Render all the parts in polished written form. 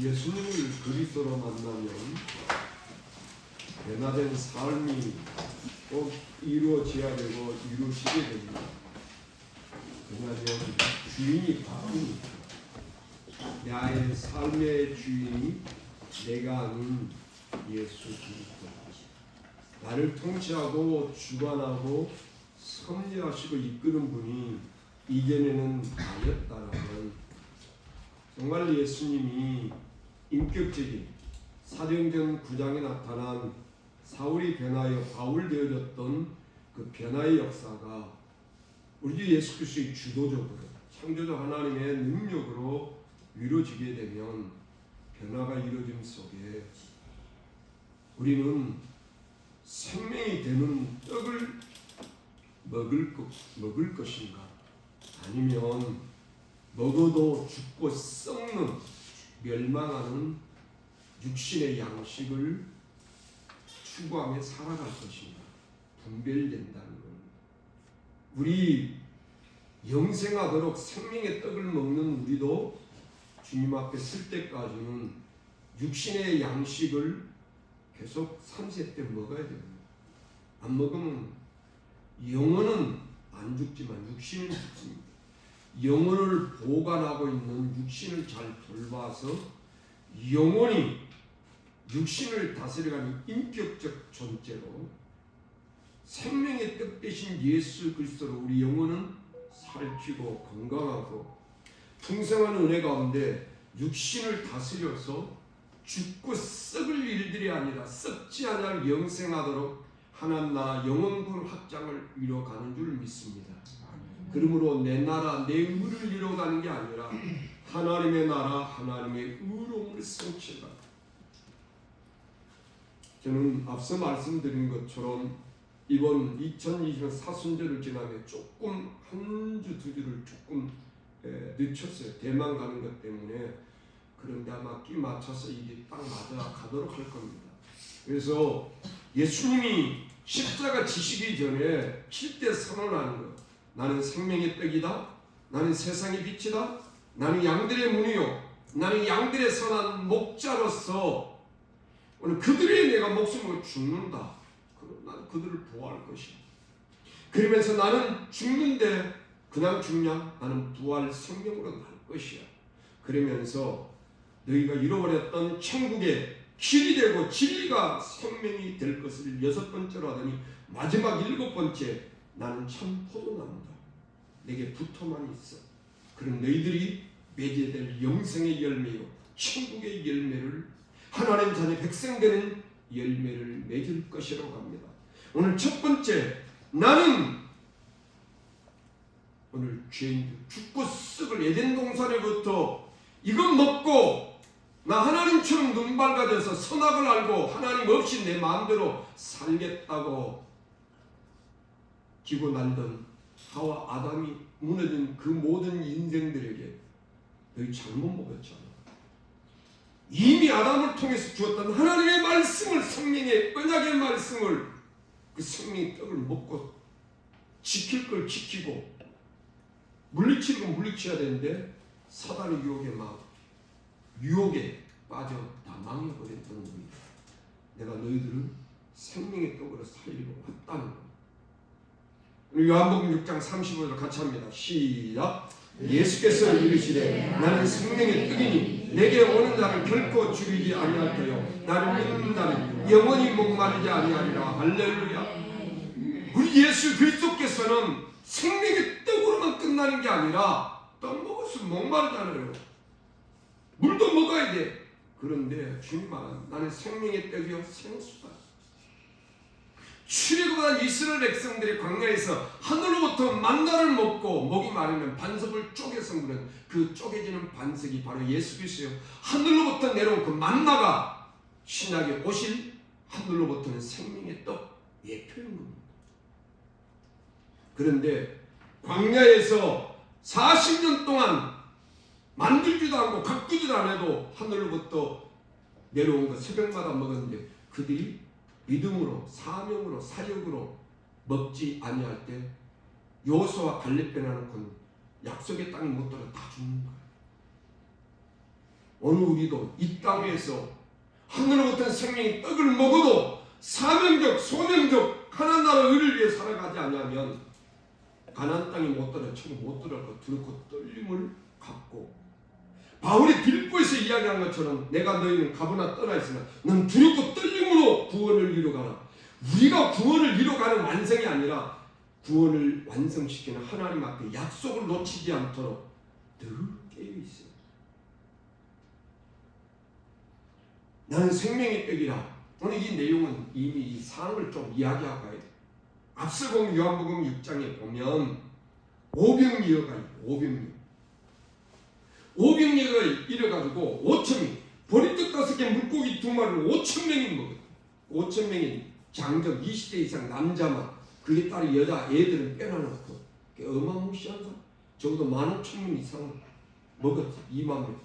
예수님을 그리스도로 만나면 변화된 삶이 꼭 이루어져야 되고 이루어지게 됩니다. 변화된 주인이 바뀝니다. 나의 삶의 주인이 내가 아닌 예수 그리스도, 나를 통치하고 주관하고 섭리하시고 이끄는 분이 이전에는 나였다라면 정말 예수님이 인격적인 사도행전 9장에 나타난 사울이 변하여 바울 되어졌던 그 변화의 역사가 우리 주 예수 그리스도의 주도적으로 창조주 하나님의 능력으로 이루어지게 되면 변화가 이루어짐 속에 우리는 생명이 되는 떡을 먹을 것인가, 아니면 먹어도 죽고 썩는 멸망하는 육신의 양식을 추구하며 살아갈 것인가 분별된다는 겁니다. 우리 영생하도록 생명의 떡을 먹는 우리도 주님 앞에 설 때까지는 육신의 양식을 계속 3세 때 먹어야 됩니다. 안 먹으면 영혼은 안 죽지만 육신은 죽습니다. 영혼을 보관하고 있는 육신을 잘 돌봐서 영혼이 육신을 다스려가는 인격적 존재로 생명의 뜻 대신 예수 그리스도로 우리 영혼은 살찌고 건강하고 풍성한 은혜 가운데 육신을 다스려서 죽고 썩을 일들이 아니라 썩지 않을 영생하도록 하나님 나라 영원군 확장을 이뤄가는 줄 믿습니다. 그러므로 내 나라 내 의를 이뤄가는 게 아니라 하나님의 나라 하나님의 의로움을 성취하라. 저는 앞서 말씀드린 것처럼 이번 2020년 사순절을 지나며 조금 한 주 두 주를 조금 늦췄어요. 대만 가는 것 때문에. 그런데 아마 끼 맞춰서 이게 딱 맞아 가도록 할 겁니다. 그래서 예수님이 십자가 지시기 전에 7대 선언하는 것, 나는 생명의 떡이다, 나는 세상의 빛이다, 나는 양들의 문이요, 나는 양들의 선한 목자로서 오늘 그들의 내가 목숨을 죽는다. 그럼 나는 그들을 보호할 것이야. 그러면서 나는 죽는데 그냥 죽냐? 나는 부활 생명으로 날 것이야. 그러면서 너희가 잃어버렸던 천국의 길이 되고 진리가 생명이 될 것을 6번째로 하더니 마지막 7번째, 나는 참 포도나무다. 내게 붙어만 있어. 그럼 너희들이 맺어야 될 영생의 열매요, 천국의 열매를, 하나님 자녀 백성 되는 열매를 맺을 것이라고 합니다. 오늘 첫 번째, 나는 오늘 죄인들 죽고 썩을 에덴 동산에부터 이것 먹고 나 하나님처럼 눈 밝아져서 선악을 알고 하나님 없이 내 마음대로 살겠다고 기고 날던 하와 아담이 무너진 그 모든 인생들에게 너희 잘못 먹었잖아. 이미 아담을 통해서 주었던 하나님의 말씀을, 생명의 언약의 말씀을, 그 생명의 떡을 먹고 지킬 걸 지키고 물리칠 건 물리쳐야 되는데 사단의 유혹에 빠져 다 망해버렸던 겁니다. 내가 너희들을 생명의 떡으로 살리고 왔다는 것. 요한복음 6장 35절 같이 합니다. 시작. 예수께서 이르시되 나는 생명의 떡이니 내게 오는 자는 결코 죽이지 아니할 터요 나를 믿는 자는 영원히 목마르지 아니하리라. 할렐루야. 우리 예수 그리스도께서는 생명의 떡으로만 끝나는 게 아니라 떡 먹었으면 목마르잖아요. 물도 먹어야 돼. 그런데 주님 말은 나는 생명의 떡이요 생수다. 출애굽한 이스라엘 백성들이 광야에서 하늘로부터 만나를 먹고 목이 마르면 반석을 쪼개서 먹는 그 쪼개지는 반석이 바로 예수 그리스도예요. 하늘로부터 내려온 그 만나가 신약에 오실 하늘로부터는 생명의 떡 예표인 겁니다. 그런데 광야에서 40년 동안 만들지도 않고 가꾸지도 않아도 하늘로부터 내려온 거 새벽마다 먹었는데 그들이 믿음으로 사명으로 사역으로 먹지 아니할 때 여호수아와 갈렙 빼놓고는 약속의 땅에 못 들어 다 죽는 거예요. 오늘 우리도 이 땅에서 하늘로부터 생명의 떡을 먹어도 사명적 소명적 하나님 나라 의를 위해 살아가지 않으면 가나안 땅에 못 들어 천국 못 들어가 두렵고 떨림을 갖고 바울이 빌보에서 이야기한 것처럼 내가 너희는 가보나 떠나 있으나 넌 두렵고 떨림으로 구원을 이루어가라. 우리가 구원을 이루어가는 완성이 아니라 구원을 완성시키는 하나님 앞에 약속을 놓치지 않도록 늘 깨어있어요. 나는 생명의 떡이라. 오늘 이 내용은 이미 이 상황을 좀 이야기하고 가야 돼요. 앞서 보면 요한복음 6장에 보면 오병이어가 있고 오병이어가 이래가지고 5,000명 보리떡 5개 물고기 2마리를 5,000명이 먹어요. 5,000명이 장정 20대 이상 남자만 그게 따로 여자 애들은 빼놔놓고 어마무시한 사람 적어도 15,000명 이상을 먹었지. 2만 명.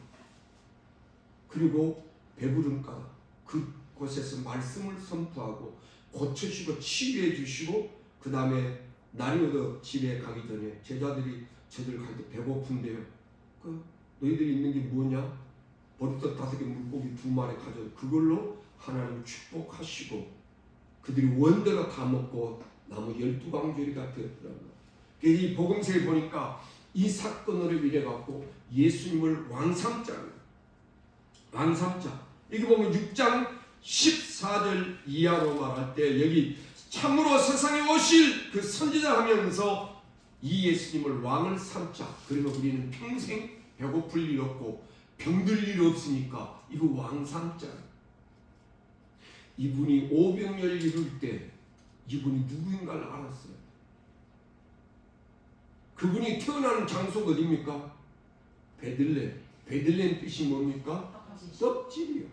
그리고 배부름가 그곳에서 말씀을 선포하고 고쳐주시고 치유해 주시고 그 다음에 날이 얻어 집에 가기 전에 제자들이 저들 갈 때 배고픈데요. 너희들이 있는 게 뭐냐? 보리떡 5개 물고기 2마리 가져서 그걸로 하나님 축복하시고 그들이 원대가 다 먹고 나무 12광주리가 되었더라고요. 이 복음서에 보니까 이 사건으로 인해 갖고 예수님을 왕삼자 여기 보면 6장 14절 이하로 말할 때 여기 참으로 세상에 오실 그 선지자 하면서 이 예수님을 왕을 삼자. 그러면 우리는 평생 배고플 일 없고 병들 일 없으니까 이거 왕 삼자. 이분이 오병이어를 이룰 때 이분이 누구인가를 알았어요. 그분이 태어나는 장소가 어디입니까? 베들레헴. 베들레헴 뜻이 뭡니까? 떡집이요.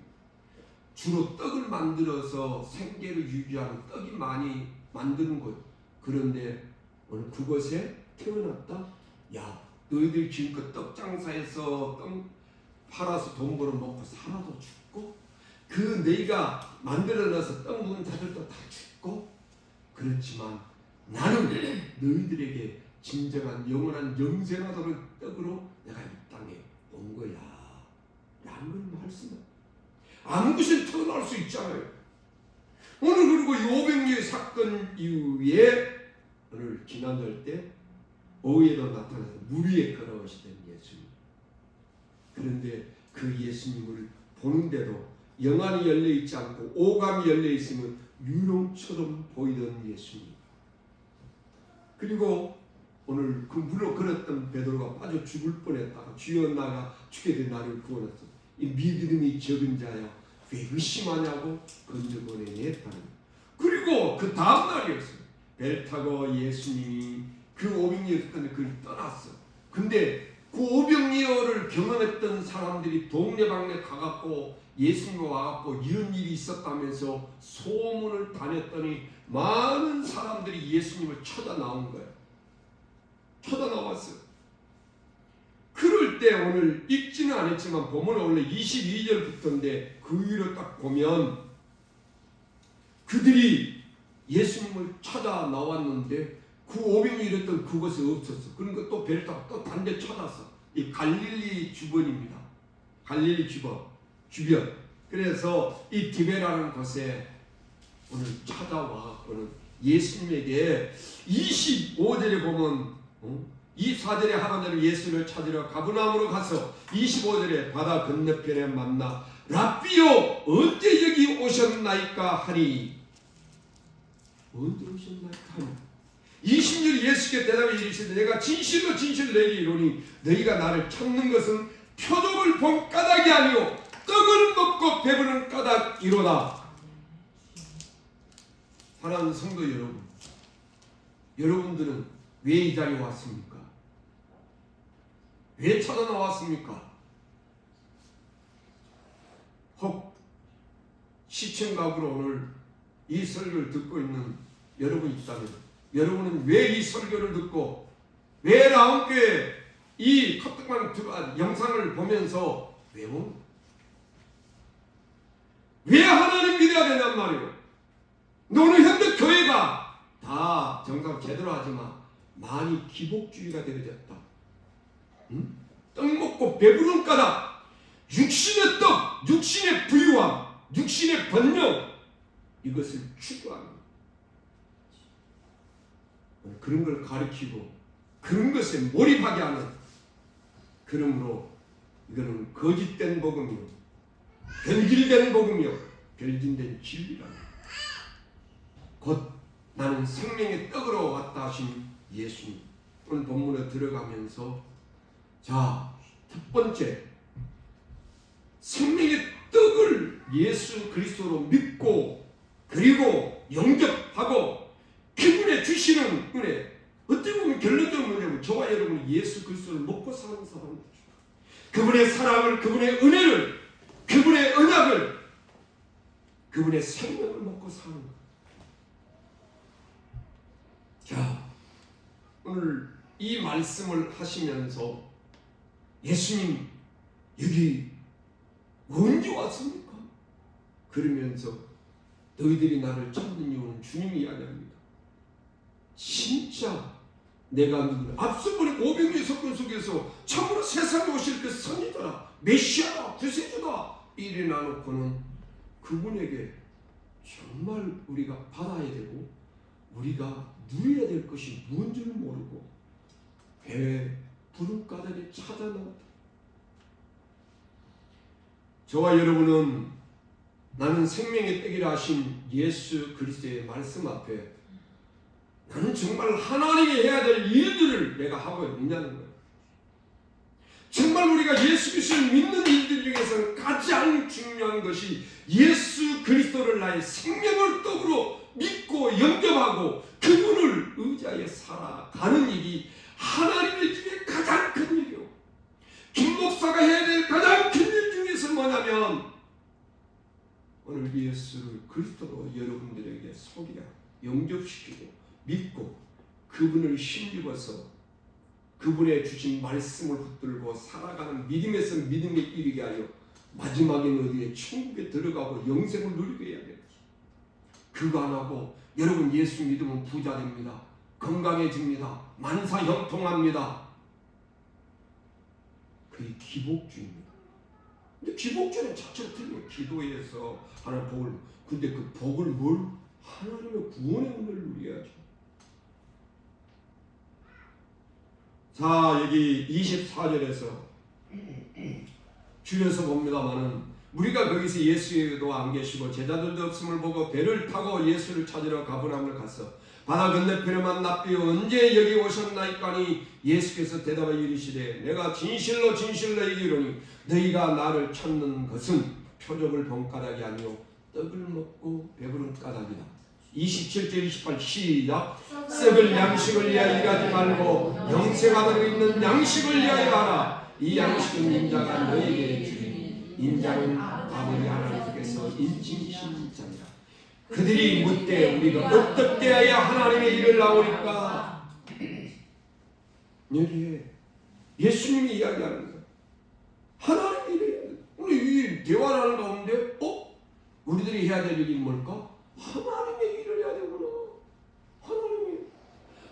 주로 떡을 만들어서 생계를 유지하는 떡이 많이 만드는 곳. 그런데 오늘 그곳에 태어났다? 야, 너희들 지금껏 떡 장사해서 떡 팔아서 돈 벌어먹고 살아도 죽고 그 너희가 만들어놔서 떡 먹는 자들도 다 죽고 그렇지만 나는 너희들에게 진정한 영원한 영생하도록 떡으로 내가 이 땅에 온 거야 라는 걸 말씀합니다. 아무 것이 태어날 수 있잖아요. 오늘 그리고 이 오병이어 사건 이후에 오늘 지난절 때 오후에도 나타나서 물 위에 걸어오시던 예수님. 그런데 그 예수님을 보는데도 영안이 열려있지 않고 오감이 열려있으면 유령처럼 보이던 예수님. 그리고 오늘 그 물로 걸었던 베드로가 빠져 죽을 뻔했다가 주여 나가 죽게 된 나를 구원했어. 이 믿음이 적은 자야 왜 의심하냐고 건져보내냈다는. 그리고 그 다음 날이었어요. 배를 타고 예수님이 그 오병이어였던 그를 떠났어. 근데 그 오병이어를 경험했던 사람들이 동네방네 가갖고 예수님과 와갖고 이런 일이 있었다면서 소문을 다녔더니 많은 사람들이 예수님을 쳐다 나온 거예요. 쳐다 나왔어요. 그럴 때 오늘 읽지는 않았지만 보면 원래 22절부터인데 그 위로 딱 보면 그들이 예수님을 찾아 나왔는데 그 오병이 이랬던 그곳에 없었어. 그러니까 또 배를 타고 또 다른 데 찾았어. 이 갈릴리 주변입니다. 갈릴리 주변. 그래서 이 디베라는 곳에 오늘 찾아와 오늘 예수님에게 25절에 보면 이 4절에 하나님은 예수를 찾으러 가버나움으로 가서 25절에 바다 건너편에 만나 랍비요 언제 여기 오셨나이까 하니, 언제 오셨나이까 하니 20절 예수께 대답해 이르시되 내가 진실로 진실로 너희에게 이르노니 너희가 나를 찾는 것은 표적을 본 까닭이 아니요 떡을 먹고 배부른 까닭이로다. 사랑하는 성도 여러분, 여러분들은 왜 이 자리에 왔습니까? 왜 찾아 나왔습니까? 혹 시청각으로 오늘 이 설교를 듣고 있는 여러분이 있다면 여러분은 왜 이 설교를 듣고 왜 라운교회 이 카톡방 영상을 보면서 왜 온? 왜 하나님 믿어야 되냔 말이에요. 너는 현대 교회가 다 정상 제대로 하지만 많이 기복주의가 되어졌다. 응? 떡 먹고 배부른 까닭, 육신의 떡, 육신의 부유함, 육신의 번영, 이것을 추구하는 그런 걸 가르치고 그런 것에 몰입하게 하는, 그러므로 이거는 거짓된 복음이요, 변질된 복음이요, 변질된 진리라. 곧 나는 생명의 떡으로 왔다 하신 예수님. 오늘 본문에 들어가면서 자, 첫 번째 생명의 떡을 예수 그리스도로 믿고 그리고 영접하고 그분의 주시는 은혜, 어떻게 보면 결론적으로 뭐냐면 저와 여러분이 예수 그리스도를 먹고 사는 사람이죠. 그분의 사랑을, 그분의 은혜를, 그분의 언약을, 그분의 생명을 먹고 사는 것. 자, 오늘 이 말씀을 하시면서 예수님 여기 언제 왔습니까? 그러면서 너희들이 나를 찾는 이유는 주님이 이야기합니다. 진짜 내가 누구냐, 앞서 보니 500년 석권 속에서 참으로 세상에 오실 그 선지자라, 메시아다, 구세주다 일어나놓고는 그분에게 정말 우리가 받아야 되고 우리가 누려야 될 것이 무언지를 모르고 배 부른 까닭에 찾아 나왔다. 저와 여러분은 나는 생명의 떡이라 하신 예수 그리스도의 말씀 앞에 나는 정말 하나님이 해야 될 일들을 내가 하고 있냐는 거예요. 정말 우리가 예수 그리스도를 믿는 일들 중에서 가장 중요한 것이 예수 그리스도를 나의 생명을 떡으로 믿고 영접하고 그분을 의지하여 살아가는 일이 하나님의 중에 가장 큰 일이요. 김 목사가 해야 될 가장 큰 일 중에서 뭐냐면 오늘 예수를 그리스도로 여러분들에게 소개하고 영접시키고 믿고 그분을 힘입어서 그분의 주신 말씀을 붙들고 살아가는 믿음에서 믿음에 이르게 하여 마지막에는 어디에 천국에 들어가고 영생을 누리게 해야 됩니다. 그거 안 하고 여러분 예수 믿으면 부자 됩니다. 건강해집니다. 만사 형통합니다. 그게 기복주의입니다. 근데 기복주의는 자체가 틀려요. 기도해서 하나님 복을, 근데 그 복을 뭘? 하나님의 구원의 은혜를 누려야죠. 자, 여기 24절에서 줄여서 봅니다만은 우리가 거기서 예수도 안 계시고 제자들도 없음을 보고 배를 타고 예수를 찾으러 가버나움을 갔어. 바다 건너편에만 납비어 언제 여기 오셨나이까니 예수께서 대답하여 이르시되 내가 진실로 진실로 너희에게 이르노니 너희가 나를 찾는 것은 표적을 본 까닭이 아니요 떡을 먹고 배부른 까닭이다. 27절 28 시작. 썩을 양식을 위하여 일하지 말고 영생하도록 있는 양식을 위하여 하라. 이 양식은 인자가 너희에게 주리니 인자는 아버지 하나님께서 인칭하신 자니라. 그들이 묻되 우리가 어떻게 해야 하나님의 일을 나오니까. 여기에 예수님이 이야기하는 거예요. 하나님의 일을 우리 이 대화를 하는 가운데 우리들이 해야 될 일이 뭘까? 하나님의 일을 해야 되구나.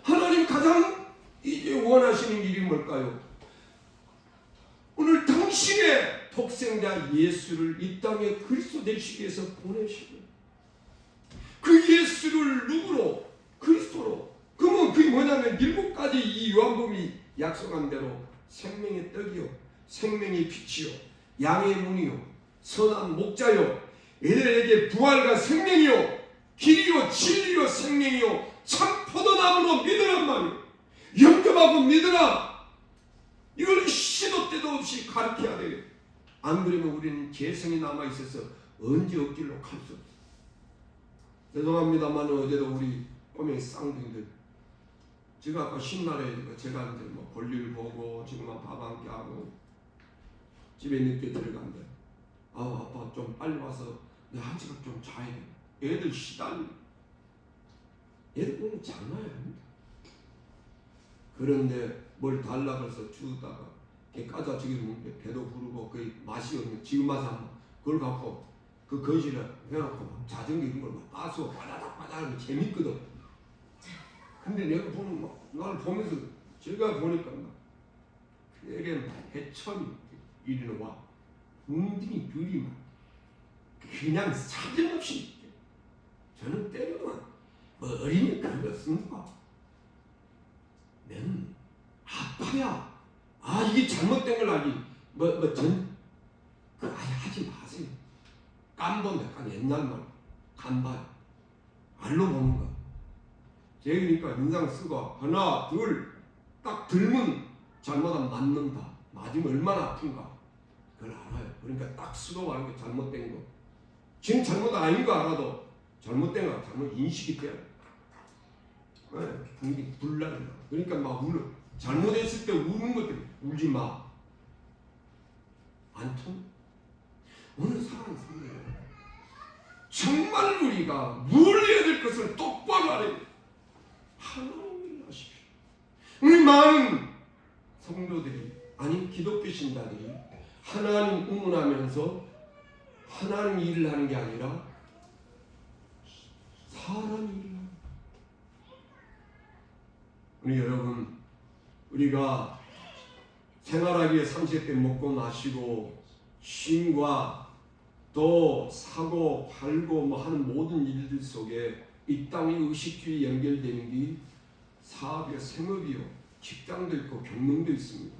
하나님 가장 이제 원하시는 일이 뭘까요? 오늘 당신의 독생자 예수를 이 땅에 그리스도 되시기 위해서 보내시고 그 예수를 누구로? 그리스도로. 그러면 그게 뭐냐면 7가지 이 요한복음이 약속한 대로 생명의 떡이요, 생명의 빛이요, 양의 문이요, 선한 목자요, 애들에게 부활과 생명이요, 길이요, 진리요, 생명이요, 참 포도나무로 믿으란 말이요. 영접하고 믿으라. 이걸 시도 때도 없이 가르쳐야 돼요. 안 그러면 우리는 재성이 남아있어서 언제 억지로 갈 수 없어요. 죄송합니다만 어제도 우리 꼬맹이 쌍둥이들, 제가 아까 신날에 제가 이제 뭐 볼일 보고 지금은 밥 한 끼 하고 집에 늦게 들어간대. 아빠 좀 빨리 와서 내 한 시간 좀 자야 돼. 애들 시달려. 애들 보면 장난이 아닙니다. 그런데 뭘 달라 그래서 주다가 까자 지금 배도 부르고 거의 맛이 없는 지금 맛 안 나. 그걸 갖고 그 거실에 해놓고 자전거 이런 걸 막 빠서 바다닥 하면 재밌거든. 근데 내가 보면 막 나를 보면서 제가 보니까 막 그에게 해천이 이리는 와. 웅딩이 둘이 막 그냥 사정없이 저는 때려만 뭐 어린이 그런 거 씁니까? 나는 아빠야. 이게 잘못된 걸 알지. 그 아예 하지 마세요. 깐본다. 옛날 말 간발 알로 보는 거. 제가 그러니까 인상 쓰고 하나 둘 딱 들면 잘못하면 맞는다. 맞으면 얼마나 아픈가 그걸 알아요. 그러니까 딱 쓰고 하는 게 잘못된 거. 지금 잘못 아닌 거 알아도 잘못된 거 잘못 인식이 돼요. 굉장히 불난다. 그러니까 막 울어. 잘못했을 때 우는 것들 울지 마. 안 통? 오늘 사랑이 생겨요. 정말 우리가 뭘 해야 될 것을 똑바로 알아야 돼. 하나님을 아십시오. 우리 많은 성도들이 아니 기독교 신자들이 하나님 의문하면서 하나님 일을 하는 게 아니라 사람 일을 하는. 우리 여러분, 우리가 생활하기 위해 30대 먹고 마시고 쉼과 또 사고 팔고 뭐 하는 모든 일들 속에 이 땅의 의식주의 연결되는 게 사업이요, 생업이요, 직장도 있고 경영도 있습니다.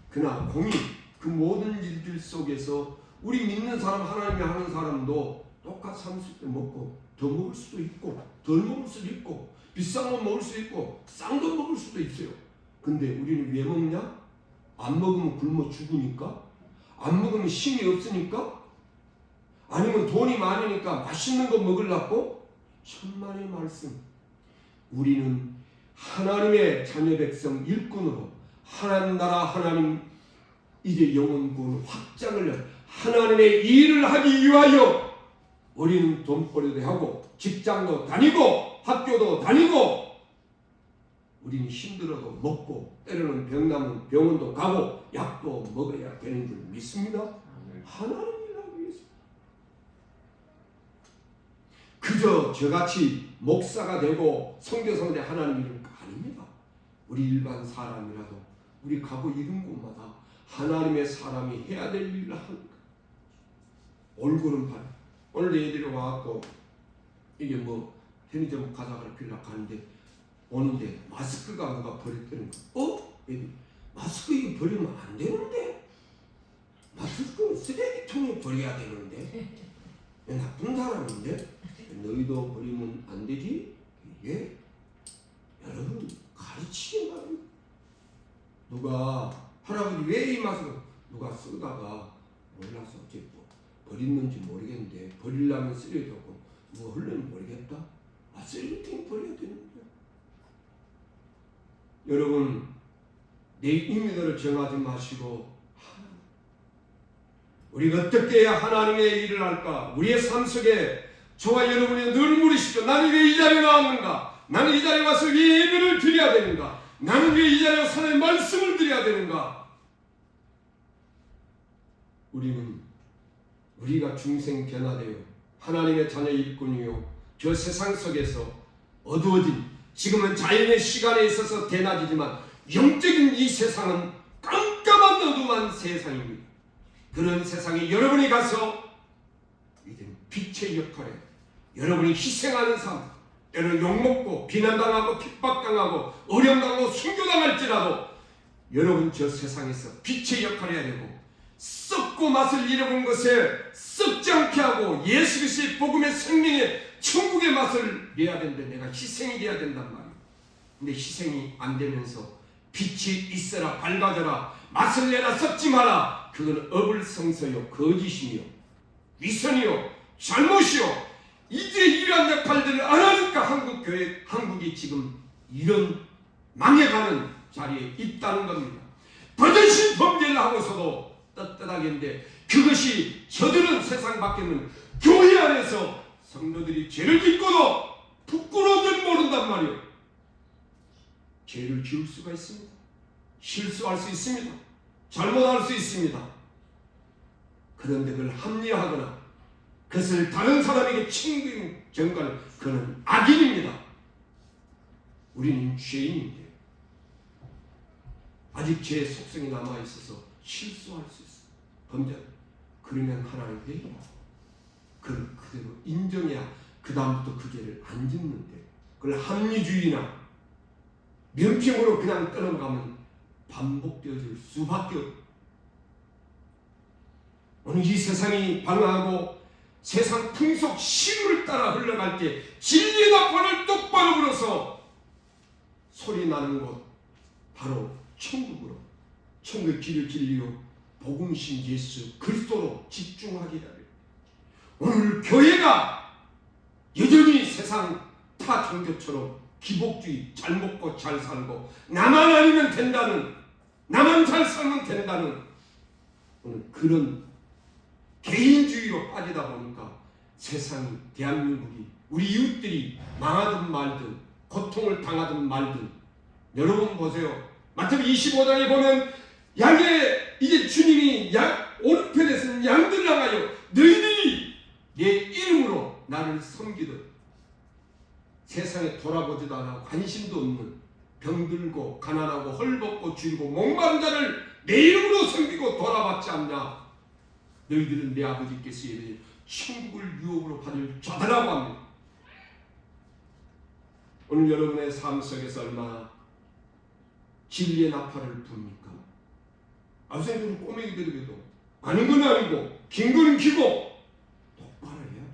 그러나 공인 그 모든 일들 속에서 우리 믿는 사람, 하나님이 하는 사람도 똑같이 30대 먹고 더 먹을 수도 있고 덜 먹을 수도 있고 비싼 거 먹을 수 있고 싼 거 먹을 수도 있어요. 근데 우리는 왜 먹냐? 안 먹으면 굶어 죽으니까? 안 먹으면 힘이 없으니까? 아니면 돈이 많으니까 맛있는 거 먹으려고? 천만의 말씀. 우리는 하나님의 자녀 백성 일꾼으로 하나님 나라 하나님 이제 영혼군 확장을 하나님의 일을 하기 위하여 우리는 돈벌이도 하고 직장도 다니고 학교도 다니고 우리는 힘들어도 먹고 때로는 병 나면 병원도 가고 약도 먹어야 되는 줄 믿습니다. 하나님 일하기 위해서. 그저 저같이 목사가 되고 선교사가 하나님 일은 아닙니다. 우리 일반 사람이라도 우리 가고 이런 곳마다 하나님의 사람이 해야 될 일을 하는 거예요. 얼굴은 발. 오늘 애들이 와갖고 이게 뭐 편의점 가자고 빌려 가는데 오는데 마스크가 누가 버렸다는 거. 애들 마스크 이거 버리면 안 되는데. 마스크는 쓰레기통에 버려야 되는데. 나쁜 사람인데. 너희도 버리면 안 되지? 이게 여러분 가르치게 말이에요. 누가 할아버지 왜 이 마스크 누가 쓰다가 몰라서 어째 버렸는지 모르겠는데 버리려면 쓰레기도 없고 누가 흘리면 모르겠다. 쓰레기통에 버려야 되는 거야. 여러분 내 임의들을 정하지 마시고 우리가 어떻게 해야 하나님의 일을 할까? 우리의 삶 속에 저와 여러분이 늘 물으시죠. 나는 왜 이 자리에 나왔는가? 나는 이 자리에 와서 왜 예배를 드려야 되는가? 나는 왜 이 자리에 와서 하나님의 말씀을 드려야 되는가? 우리가 중생 변화되어 하나님의 자녀 일꾼이요 저 세상 속에서 어두워진 지금은 자연의 시간에 있어서 대낮이지만 영적인 이 세상은 깜깜한 어두운 세상입니다. 그런 세상에 여러분이 가서 이제 빛의 역할에 여러분이 희생하는 삶, 때로는 욕먹고 비난당하고 핍박당하고 어려움당하고 순교당할지라도 여러분 저 세상에서 빛의 역할을 해야 되고 썩고 맛을 잃어본 것에 썩지 않게 하고 예수 그리스도의 복음의 생명의 천국의 맛을 내야 되는데 내가 희생이 돼야 된단 말이에요. 근데 희생이 안 되면서 빛이 있어라 밝아져라 맛을 내라 썩지 마라 그건 어불성서요 거짓이며 위선이요 잘못이요 이제 이러한 역할들을 안 하니까 한국이 지금 이런 망해가는 자리에 있다는 겁니다. 버젓이 범죄를 하고서도 떳떳하겠는데 그것이 저들은 세상 밖에는 교회 안에서 성도들이 죄를 짓고도 부끄러운 줄 모른단 말이에요. 죄를 지을 수가 있습니다. 실수할 수 있습니다. 잘못할 수 있습니다. 그런데 그걸 합리화하거나 그것을 다른 사람에게 책임 전가는 그는 악인입니다. 우리는 죄인인데 아직 죄의 속성이 남아있어서 실수할 수 있어요. 범죄. 그러면 하나님 회개하고 그걸 그대로 인정해야 그 다음부터 그 죄를 안 짓는데 그걸 합리주의나 면평으로 그냥 떠넘어가면 반복되어질 수밖에 없어요. 오늘 이 세상이 방황하고 세상 풍속 시류를 따라 흘러갈 때 진리의 나팔을 똑바로 불어서 소리 나는 곳 바로 천국으로 천국의 길을 진리요 복음신 예수 그리스도로 집중하게 해야 돼요. 오늘 교회가 여전히 세상 타 종교처럼 기복주의 잘 먹고 잘 살고 나만 아니면 된다는 나만 잘 살면 된다는 오늘 그런 개인주의로 빠지다 보니까 세상이 대한민국이 우리 이웃들이 망하든 말든 고통을 당하든 말든 여러분 보세요. 마태복음 25장에 보면 양의 이제 주님이 오른편에서는 양들을 향하여 너희들이 내 이름으로 나를 섬기듯 세상에 돌아보지도 않아 관심도 없는 병들고 가난하고 헐벗고 줄이고 목마른 자를 내 이름으로 섬기고 돌아봤지 않냐. 너희들은 내 아버지께서 이르시되 천국을 유업으로 받을 자들라고 합니다. 오늘 여러분의 삶 속에서 얼마나 진리의 나팔을 붑니까? 선생님은 꼬맹이 들에도 아는 건 아니고 긴 거는 기고 똑바로 해야죠.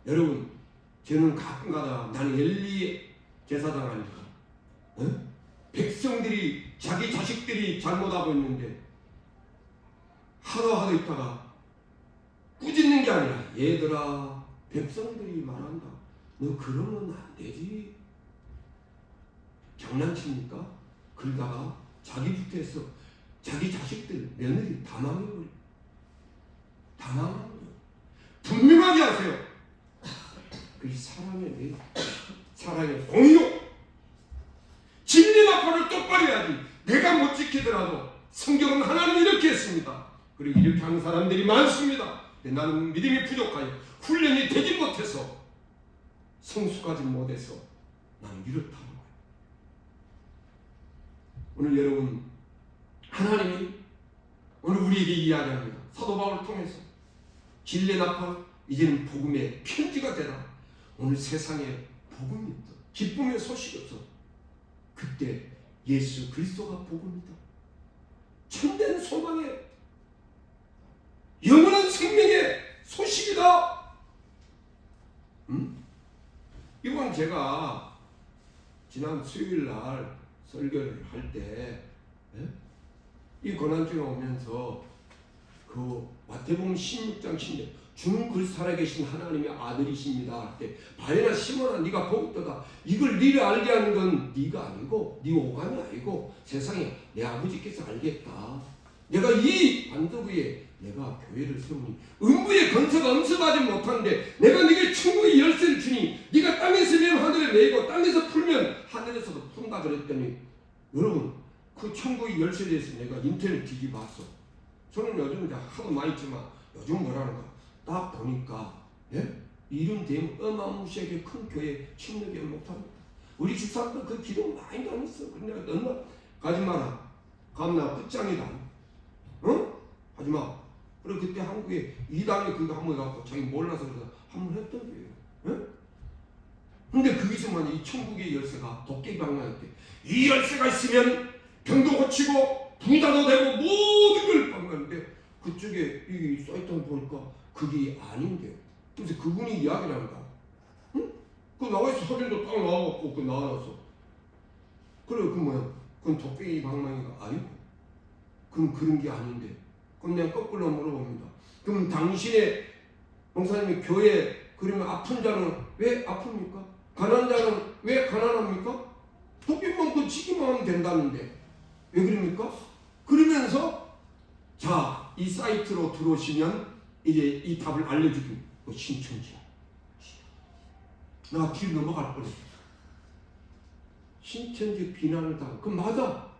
여러분 저는 가끔가다 나는 엘리 제사장 아닙니까? 백성들이 자기 자식들이 잘못하고 있는데 하도 있다가 꾸짖는 게 아니라 얘들아 백성들이 말한다. 너 그러면 안 되지. 장난칩니까? 그러다가 자기부터 해서 자기 자식들 며느리 다 망해버려. 다 망하는 거예요. 분명하게 하세요. 그게 사랑의 사랑의 공유. 진리 나팔을 똑바로 해야지. 내가 못 지키더라도 성경은 하나님 이렇게 했습니다. 그리고 이렇게 하는 사람들이 많습니다. 근데 나는 믿음이 부족하여 훈련이 되지 못해서 성숙하지 못해서 나는 이렇다는 거예요. 오늘 여러분 하나님이 오늘 우리에게 이야기합니다. 사도 바울을 통해서 진리의 나팔 이제는 복음의 편지가 되라. 오늘 세상에 복음이 없어. 기쁨의 소식이 없어. 그때 예수 그리스도가 복음이다. 참된 소망의 영원한 생명의 소식이다. 이건 제가 지난 수요일 날 설교를 할 때 이 고난주에 오면서 그 마태복음 16장 10절 주는 그 살아계신 하나님의 아들이십니다 할 때 바에나 시몬아 네가 복되다. 이걸 니를 알게 하는 건 네가 아니고 네 오감이 아니고 세상에 내 아버지께서 알겠다. 내가 이 반석 위에 내가 교회를 세우니 음부의 건설가 엄습하지 못하는데 내가 네게 천국의 열쇠를 주니 네가 땅에서 매면 하늘에 매고 땅에서 풀면 하늘에서도 푼다 그랬더니 여러분 그 천국의 열쇠에 대해서 내가 인터넷 뒤집어봤어. 저는 요즘 이제 하도 많이 있지만 요즘 뭐라는가 딱 보니까 이름 되면 어마무시하게 큰 교회 침례교회 못합니다. 우리 집사람들 그 기도 많이 다녔어. 근데 내가 너나 가지 마라. 가면 나 끝장이다. 하지마. 그리고 그때 한국에 이당에 그거 한번 해갖고 자기 몰라서 그래서 한번 했던 거예요. 근데 거기서 만약 이 천국의 열쇠가 도깨비 방망이인데 이 열쇠가 있으면 병도 고치고 부자도 되고 모든 걸 방망인데 그쪽에 이 사이트를 보니까 그게 아닌데 그래서 그분이 이야기를 합니다. 응? 그 나와있어. 사진도 딱 나와갖고 그 나와놨어. 그래 그 뭐야 그건 도깨비 방망이가 아니고 그럼 그런 게 아닌데 그럼 내가 거꾸로 물어봅니다. 그럼 당신의 목사님이 교회 그러면 아픈 자는 왜 아픕니까? 가난한 자는 왜 가난합니까? 도깨비만 그 치기만 하면 된다는데 왜 그럽니까? 그러면서 자 이 사이트로 들어오시면 이제 이 답을 알려주기 신천지야. 나 길 넘어갈 뻔했어. 신천지 비난을 당하고 그건 맞아.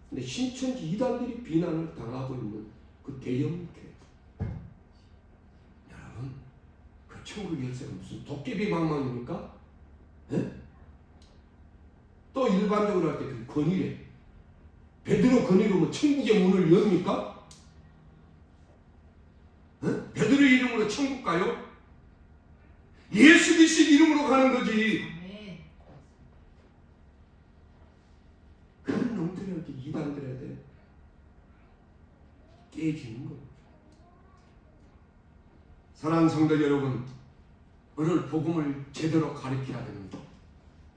근데 신천지 이단들이 비난을 당하고 있는 그 대형교회 여러분 그 천국 열쇠가 무슨 도깨비 방망입니까? 에? 또 일반적으로 할 때 그 권위래. 베드로 권위로 뭐 천국의 문을 엽니까? 에? 베드로 이름으로 천국 가요? 예수 그리스도 이름으로 가는 거지. 그런 놈들한테 이단들한테 깨지는 거예요. 사랑하는 성도 여러분, 오늘 복음을 제대로 가르쳐야 됩니다.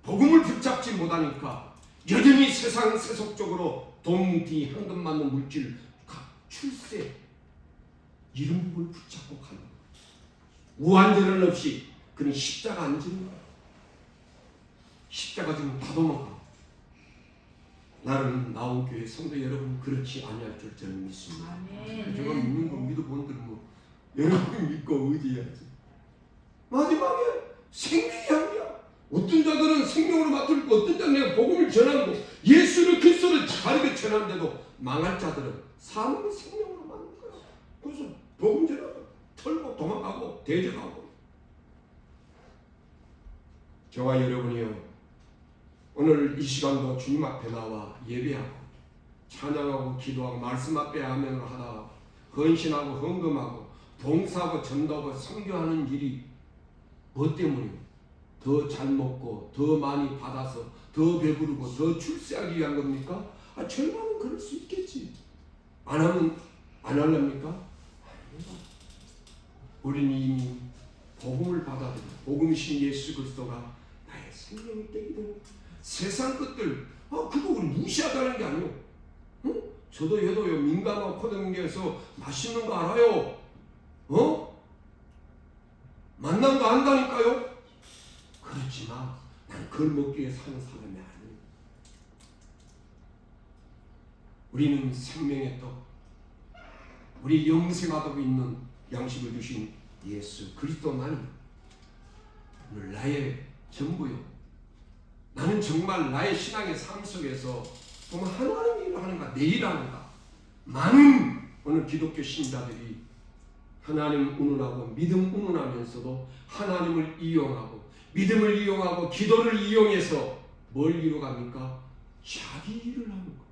복음을 붙잡지 못하니까 여전히 세상 세속적으로 돈, 비, 현금 맞는 물질, 출세 이런 부분을 붙잡고 가는 거예요. 우한전을 없이 그는 십자가 안 지는 거예요. 십자가 지면 다 도망가. 나는 나온 교회 성도 여러분 그렇지 아니할 줄 저는 믿습니다. 제가 믿는 거 믿어본들 뭐 여러분이 믿고 의지해야지. 마지막에 생명이 아니야. 어떤 자들은 생명으로 맡을 거, 어떤 자는 복음을 전하고 예수를 그리스도를 가르쳐 전하는데도 망할 자들은 사람을 생명으로 맡는 거야. 그래서 복음 전하고 털고 도망가고 대적하고. 저와 여러분이요 오늘 이 시간도 주님 앞에 나와 예배하고 찬양하고 기도하고 말씀 앞에 아멘을 하다가 헌신하고 헌금하고 봉사하고 전도하고 선교하는 일이 뭐 때문이에요? 더 잘 먹고 더 많이 받아서 더 배부르고 더 출세하기 위한 겁니까? 절반은 그럴 수 있겠지. 안 하면 안 하렵니까? 우리는 이미 복음을 받아들여 복음이신 예수 그리스도가 나의 생명이 되게 되는 세상 것들 그거 우리 무시하다는 게 아니에요. 응? 저도 얘도요 민감하고 코드민교에서 맛있는 거 알아요. 만난 거 안다니까요. 그렇지만 난 그걸 먹기 위해 사는 사람이 아니에요. 우리는 생명의 떡, 우리 영생하고 있는 양식을 주신 예수 그리스도만이 오늘 나의 전부요. 나는 정말 나의 신앙의 삶 속에서 정말 하나님의 일을 하는가 내 일 하는가. 많은 오늘 기독교 신자들이 하나님 운운하고 믿음 운운하면서도 하나님을 이용하고 믿음을 이용하고 기도를 이용해서 뭘 이루어갑니까? 자기 일을 하는 거.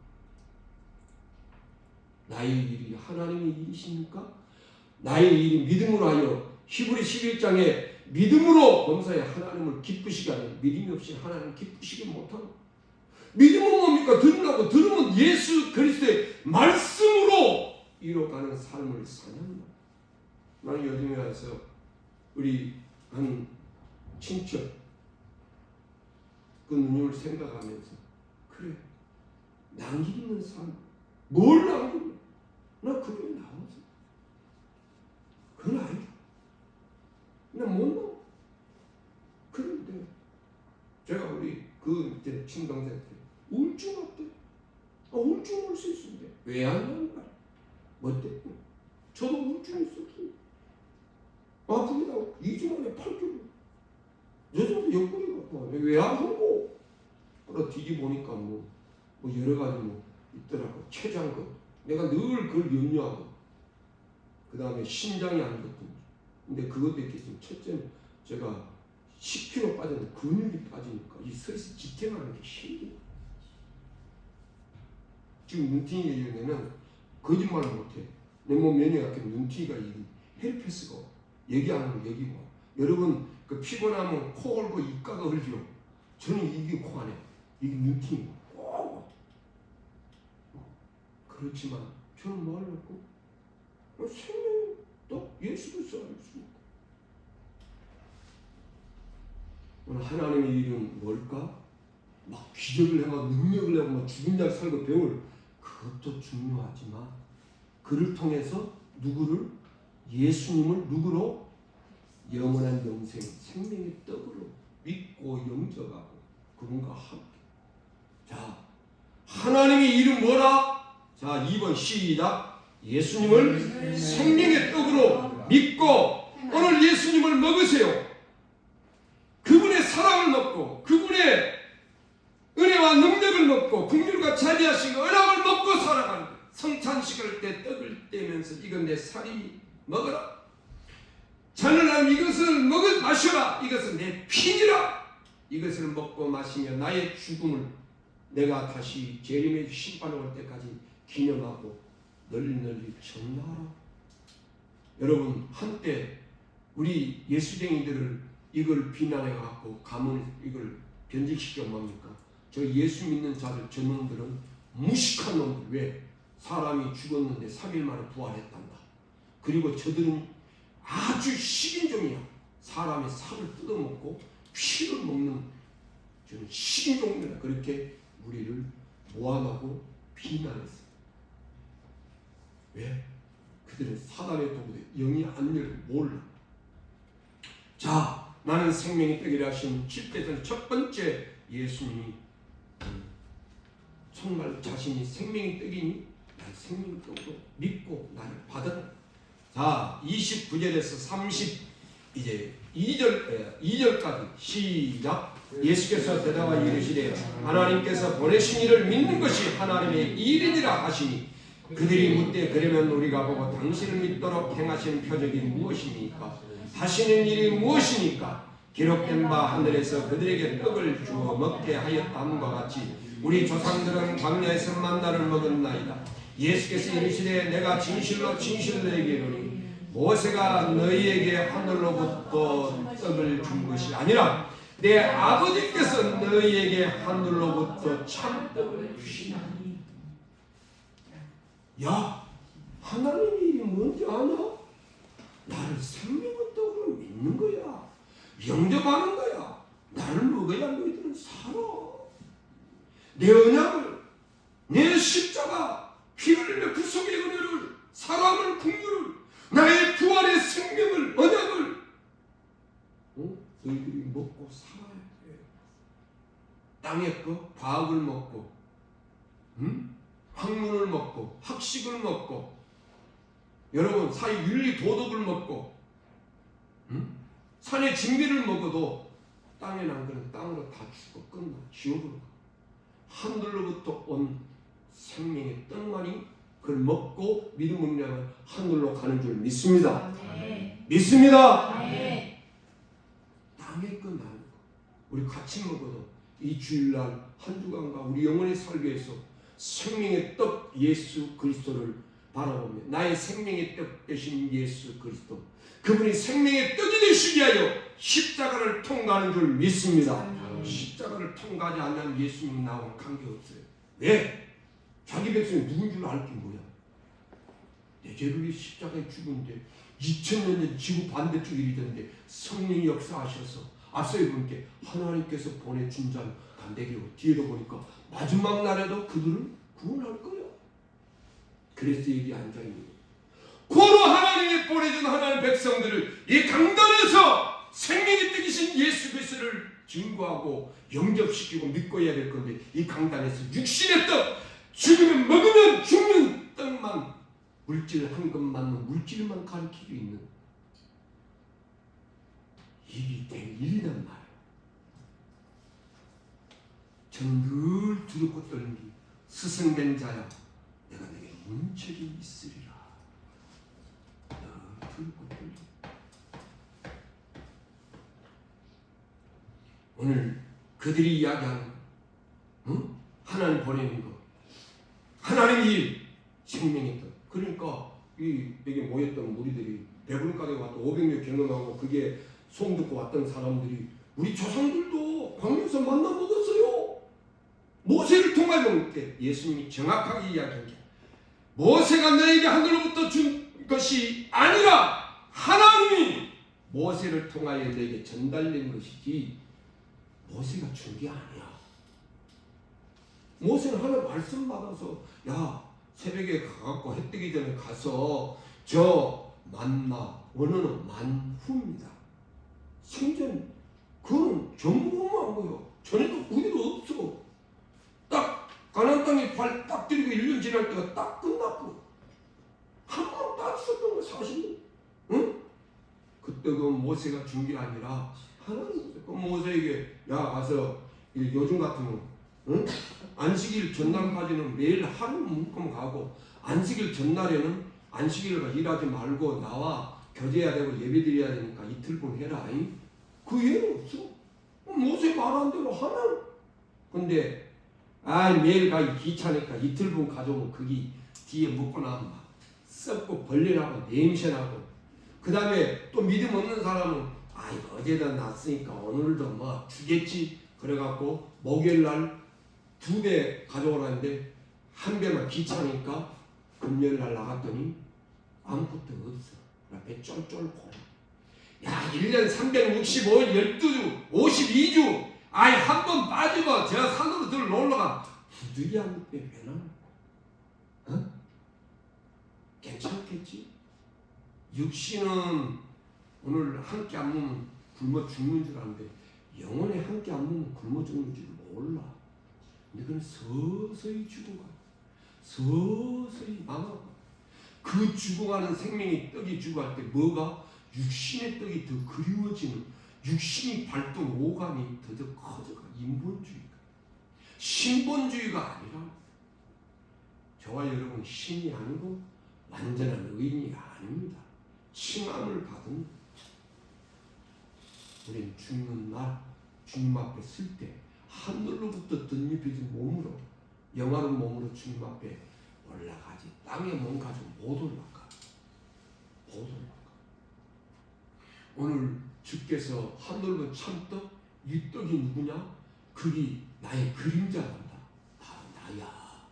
나의 일이 하나님의 일이십니까? 나의 일이 믿음으로 하여 히브리 11장에 믿음으로 범사에 하나님을 기쁘시게 하는 믿음이 없이 하나님을 기쁘시게 못하는 믿음은 뭡니까? 들으라고 들으면 예수 그리스도의 말씀으로 이뤄가는 삶을 사는 것. 나는 요즘에 와서 우리 한 친척 그 누님을 생각하면서 그래 남기는 삶 뭘 남기는 나 그게 나와서 그건 아니다. 나 못 나와. 그런데 제가 우리 그 친동생한테 우울증 왔대. 우울증 올 수 있는데 왜 안 나는 거야? 뭐 때문에? 저도 우울증 있었어요. 아프기도 하고 2주 만에 8kg. 요즘도 옆구리가 아파. 왜 아프고? 그러다 뒤집어보니까 뭐 여러 가지 있더라고. 췌장근. 내가 늘 그걸 염려하고. 그 다음에 심장이 안 좋거든요. 근데 그것도 있겠지만 첫째는 제가 10kg 빠졌는데 근육이 빠지니까 이 서서 지탱하는 게 힘들어요. 지금 눈팅이 얘기하면 거짓말을 못해. 내 몸 면역학회 눈팅이가 이 헤르페스가 얘기하는 거 얘기고. 여러분 그 피곤하면 코 골고 입가가 흘려. 저는 이게 코 안에 이게 눈팅이 꼭. 그렇지만 저는 뭐 하려고? 생명이 또 예수 그리스도 알고 있습니다. 오늘 하나님의 일은 뭘까? 막 기적을 행하고 능력을 하고 막 죽은 자 살고 배울 그것도 중요하지만 그를 통해서 누구를? 예수님을 누구로? 영원한 영생, 생명의 떡으로 믿고 영접하고 그분과 함께. 자, 하나님의 이름 뭐라? 자, 2번 시작. 예수님을 생명의 떡으로 믿고 오늘 예수님을 먹으세요. 그분의 사랑을 먹고 그분의 은혜와 능력을 먹고 긍휼과 자비하시고 은혜를 먹고 살아가는 거예요. 성찬식을 때 떡을 떼면서 이건 내 살이 먹어라. 자는 이것을 마셔라. 이것은 내 피니라. 이것을 먹고 마시며 나의 죽음을 내가 다시 재림의 심판에 올 때까지 기념하고 널리 전하라. 여러분 한때 우리 예수쟁이들을 이걸 비난해 갖고 가문 이걸 변질시켜 뭡니까? 저 예수 믿는 자들 저놈들은 무식한 놈들. 왜? 사람이 죽었는데 3일 만에 부활했단다. 그리고 저들은 아주 식인종이야. 사람의 살을 뜯어먹고 피를 먹는 저는 식인종이다. 그렇게 우리를 모함하고 비난했어요. 왜? 그들은 사단의 도구에 영이 안 열고 몰라. 자, 나는 생명의 떡이라 하신 7대전 첫 번째 예수님이 정말 자신이 생명의 떡이니 난 생명의 떡으로 믿고 나를 받아라. 자, 29절에서 30 이제 2절까지 시작. 예수께서 대답하여 이르시되 하나님께서 보내신 이를 믿는 것이 하나님의 일이니라 하시니 그들이 묻되 그러면 우리가 보고 당신을 믿도록 행하시는 표적이 무엇입니까? 하시는 일이 무엇입니까? 기록된 바 하늘에서 그들에게 떡을 주어 먹게 하였다 함과 같이 우리 조상들은 광야에서 만나를 먹었나이다. 예수께서 이르시되 내가 진실로 너희에게 이르노니 모세가 너희에게 하늘로부터 떡을 준 것이 아니라 내 아버지께서 너희에게 하늘로부터 참떡을 주시나니. 야, 하나님의 일이 뭔지 아나? 나를 생명의 떡으로 믿는 거야. 영접하는 거야. 나를 먹어야 너희들은 살아. 내 언약을, 내 십자가, 피 흘림의 구속의 은혜를, 사랑을, 긍휼을, 나의 부활의 생명을, 언약을 너희들이 먹고 살아야 돼. 땅의 거, 과학을 먹고, 학문을 먹고, 학식을 먹고, 여러분 사회 윤리 도덕을 먹고, 산의 진미를 먹어도 땅에 난 거는 땅으로 다 죽고 끝나. 지옥으로 가. 하늘로부터 온 생명의 떡만이 그걸 먹고 믿음을 믿으면 하늘로 가는 줄 믿습니다. 믿습니다. 땅의 건 아니고 우리 같이 먹어도 이 주일날 한 주간과 우리 영혼의 살기 위해서 생명의 떡 예수 그리스도를 바라보며 나의 생명의 떡 되신 예수 그리스도 그분이 생명의 떡이 되시기 위하여 십자가를 통과하는 줄 믿습니다. 십자가를 통과하지 않는 예수님 나와는 관계없어요. 왜? 자기 백성이 누군 줄 알게 뭐야? 내 죄를 위해 십자가에 죽은데 2000년 전 지구 반대쪽 일이던데 성령이 역사하셔서 앞서 이분께 하나님께서 보내준 자는 반대기로 뒤에도 보니까 마지막 날에도 그들을 구원할 거야. 그래서 여기 앉아있는 거야. 고로 하나님이 보내준 하나님의 백성들을 이 강단에서 생명의 떡이신 예수 그리스도를 증거하고 영접시키고 믿고 해야 될 건데 이 강단에서 육신의 떡 죽으면 먹으면 죽는 떡만 물질 한 것만 물질만 가르치고 있는 일이 될 일이란 말이에요. 저는 늘 두렵고 떨는 게 스승된 자야 내가 내게 문책이 있으리라. 늘 두렵고 떨려. 오늘 그들이 이야기하는 하나님 보내는 거 하나님 일 생명의 떡. 그러니까 이 여기 모였던 무리들이 배부른 가게 와서 500명 경험하고 그게 소음 듣고 왔던 사람들이 우리 조상들도 광야에서 만나 먹었어요. 모세를 통하여 먹을 예수님이 정확하게 이야기한 게 모세가 너에게 하늘로부터 준 것이 아니라 하나님이 모세를 통하여 너에게 전달된 것이지 모세가 준 게 아니야. 모세는 하나님 말씀 받아서 야 새벽에 가갖고 해 뜨기 전에 가서 저 만나 원어는 만후입니다. 생전 그건 정보만 한 거예요. 전에도 우리도 없어. 딱 가나안 땅에 발 딱 들이고 1년 지날 때가 딱 끝났고 한 번 딱 있었던 거 사실. 응? 그때 그 모세가 준 게 아니라 하나님 그 모세에게 야 가서 요즘 같으면 응? 안식일 전날까지는 매일 하루 묶음 가고 안식일 전날에는 안식일을 일하지 말고 나와 교제해야 되고 예배드려야 되니까 이틀분 해라. 그 예는 없어. 모세 말한 대로 하나. 근데 매일 가기 귀찮으니까 이틀분 가져오면 거기 뒤에 묻고 나면 막 썩고 벌레나고 냄새나고 그 다음에 또 믿음 없는 사람은 어제도 났으니까 오늘도 뭐 주겠지 그래갖고 목요일날 2배 가져오라는데 한 배만 귀찮으니까 금요일날 나갔더니 아무것도 없어. 배 쫄쫄 고라. 야 1년 365일 12주 52주 한 번 빠지고 저 산으로 들 놀러가 부득이 한 배 왜나? 괜찮겠지? 육신은 오늘 함께 안 먹으면 굶어 죽는 줄 아는데 영혼에 함께 안 먹으면 굶어 죽는 줄 몰라. 근데 그건 서서히 죽어가. 서서히 망하고. 그 죽어가는 생명의 떡이 죽어갈 때 뭐가? 육신의 떡이 더 그리워지는 육신이 발동 오감이 더 커져가. 인본주의가. 신본주의가 아니라 저와 여러분 신이 아니고 완전한 의인이 아닙니다. 칭함을 받은 우리는 죽는 날 주님 앞에 쓸 때 하늘로부터 덧입혀진 몸으로 영화로운 몸으로 주님 앞에 올라가지 땅에 몸 가지고 못 올라가. 못 올라가. 오늘 주께서 하늘로 참떡 이 떡이 누구냐? 그리 나의 그림자란다. 바로 나야.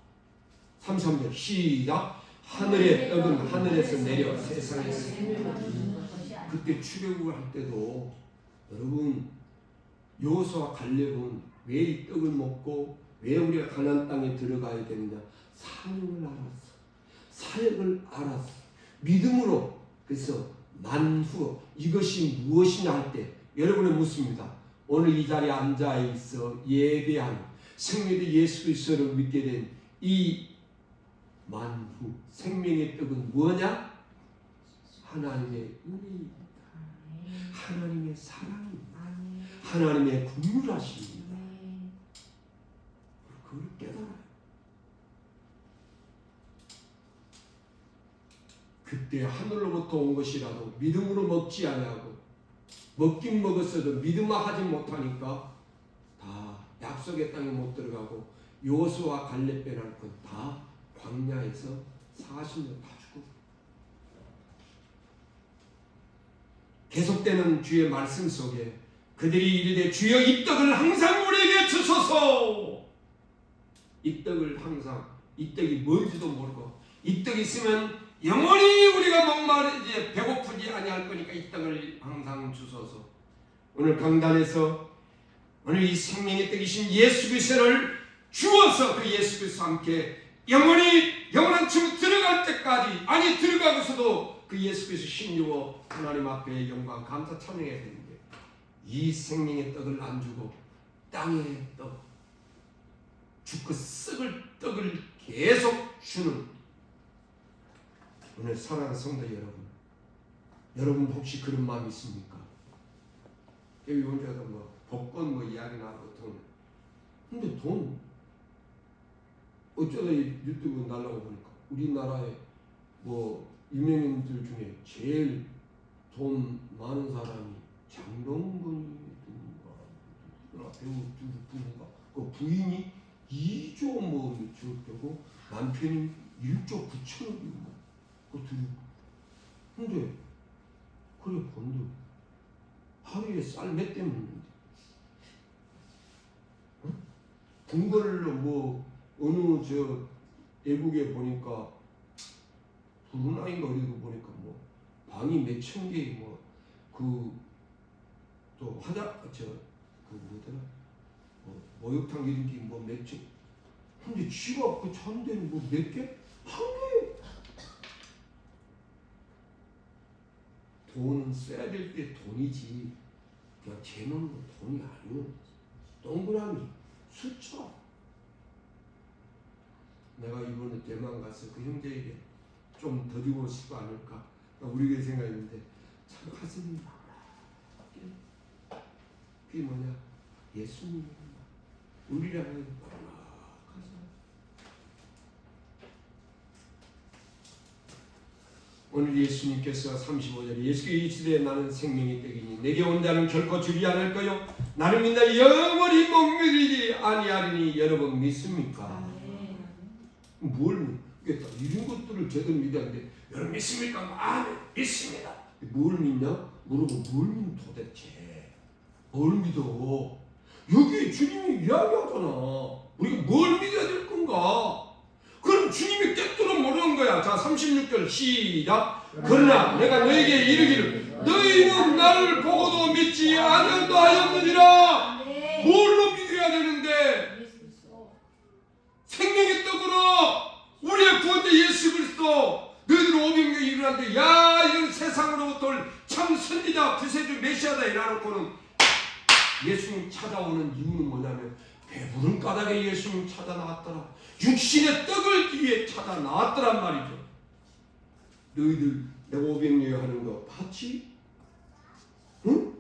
33절 시작. 하늘의 떡은 하늘에서 내려 세상에 생명을 주는 그때 출애굽을 할 때도 여러분 여호수아와 갈렙은 왜 이 떡을 먹고 왜 우리가 가나안 땅에 들어가야 되느냐? 사명을 알았어. 사역을 알았어. 믿음으로. 그래서 만후 이것이 무엇이냐 할 때 여러분을 묻습니다. 오늘 이 자리에 앉아 있어 예배한 생명의 예수 그리스도를 믿게 된 이 만후 생명의 떡은 뭐냐? 하나님의 은혜입니다. 하나님의 사랑입니다. 하나님의 국률하십니다. 그걸 깨달아요. 그때 하늘로부터 온 것이라도 믿음으로 먹지 아니하고 먹긴 먹었어도 믿음만 하지 못하니까 다 약속의 땅에 못 들어가고 여호수아와 갈렙 빼놓을 건 다 광야에서 40년 다 죽고 계속되는 주의 말씀 속에 그들이 이르되 주여 이 떡을 항상 우리에게 주소서. 이 떡을 항상 이 떡이 뭔지도 모르고 이 떡이 있으면 영원히 우리가 목마르지 배고프지 아니할 거니까 이 떡을 항상 주소서. 오늘 강단에서 오늘 이 생명의 떡이신 예수 그리스도를 주어서 그 예수 그리스도와 함께 영원히 영원한 층 들어갈 때까지 아니 들어가고서도 그 예수 그리스도 신유어 하나님 앞에 영광 감사 찬양해야 되는데 이 생명의 떡을 안 주고 땅의 떡 죽고 썩을 떡을 계속 주는 오늘 사랑하는 성도 여러분 혹시 그런 마음이 있습니까? 여기 혼자서 뭐 복권 뭐 이야기 나고 돈 근데 돈 어쩌다 유튜브 날라고 보니까 우리나라에 뭐 유명인들 중에 제일 돈 많은 사람이 장동건이 배우 누군가 그 부인이 2조 뭐 저되고 남편이 1조 9천억이고 그 둘이 근데 그래 본데 하루에 쌀 몇 대 먹는데. 궁궐로 뭐 어느 저 외국에 보니까 브루나이인가 어디고 보니까 뭐 방이 몇천 개 뭐 그 또 화장 그 뭐더라 목욕탕 이런 게 뭐 몇천. 근데 지가 그 자는 데는 뭐 몇 개? 한 개. 돈은 써야 될 때 돈이지 그냥 재놓는 건 돈이 아니오. 동그라미 숫자. 내가 이번에 대만 가서 그 형제에게 좀 더 주고 싶지 않을까 우리 교회 생각했는데 참 가슴이 그게 뭐냐 예수님 우리라는 오늘 예수님께서 35절에 예수께서 이 시대에 나는 생명의 떡이니 내게 온 자는 결코 주지 않을 거요 나를 믿나 영원히 목매이지 아니하리니 여러분 믿습니까? 뭘 믿겠다 이런 것들을 제대로 믿었는데 여러분 믿습니까? 아멘 믿습니다. 뭘 믿냐? 물어보면 뭘 믿는 도대체 뭘 믿어? 여기 주님이 이야기하잖아. 우리가 뭘 믿어야 될 건가? 그럼 주님이 깨뜨려 모르는 거야. 자 36절 시작. 그러나 내가 너에게 이르기를 너희는 나를 보고도 믿지 아니한다 하였느니라. 뭘로 믿어야 되는데? 생명의 떡으로 우리의 구원자 예수 그리스도. 너희들 500명이 일어났는데 야 이건 세상으로부터 참 선지자 구세주 메시아다 이래놓고는 예수님 찾아오는 이유는 뭐냐면 배부른 까닭에 예수님 찾아 나왔더라. 육신의 떡을 위해 찾아 나왔더란 말이죠. 너희들 내가 500명 하는 거 봤지? 응?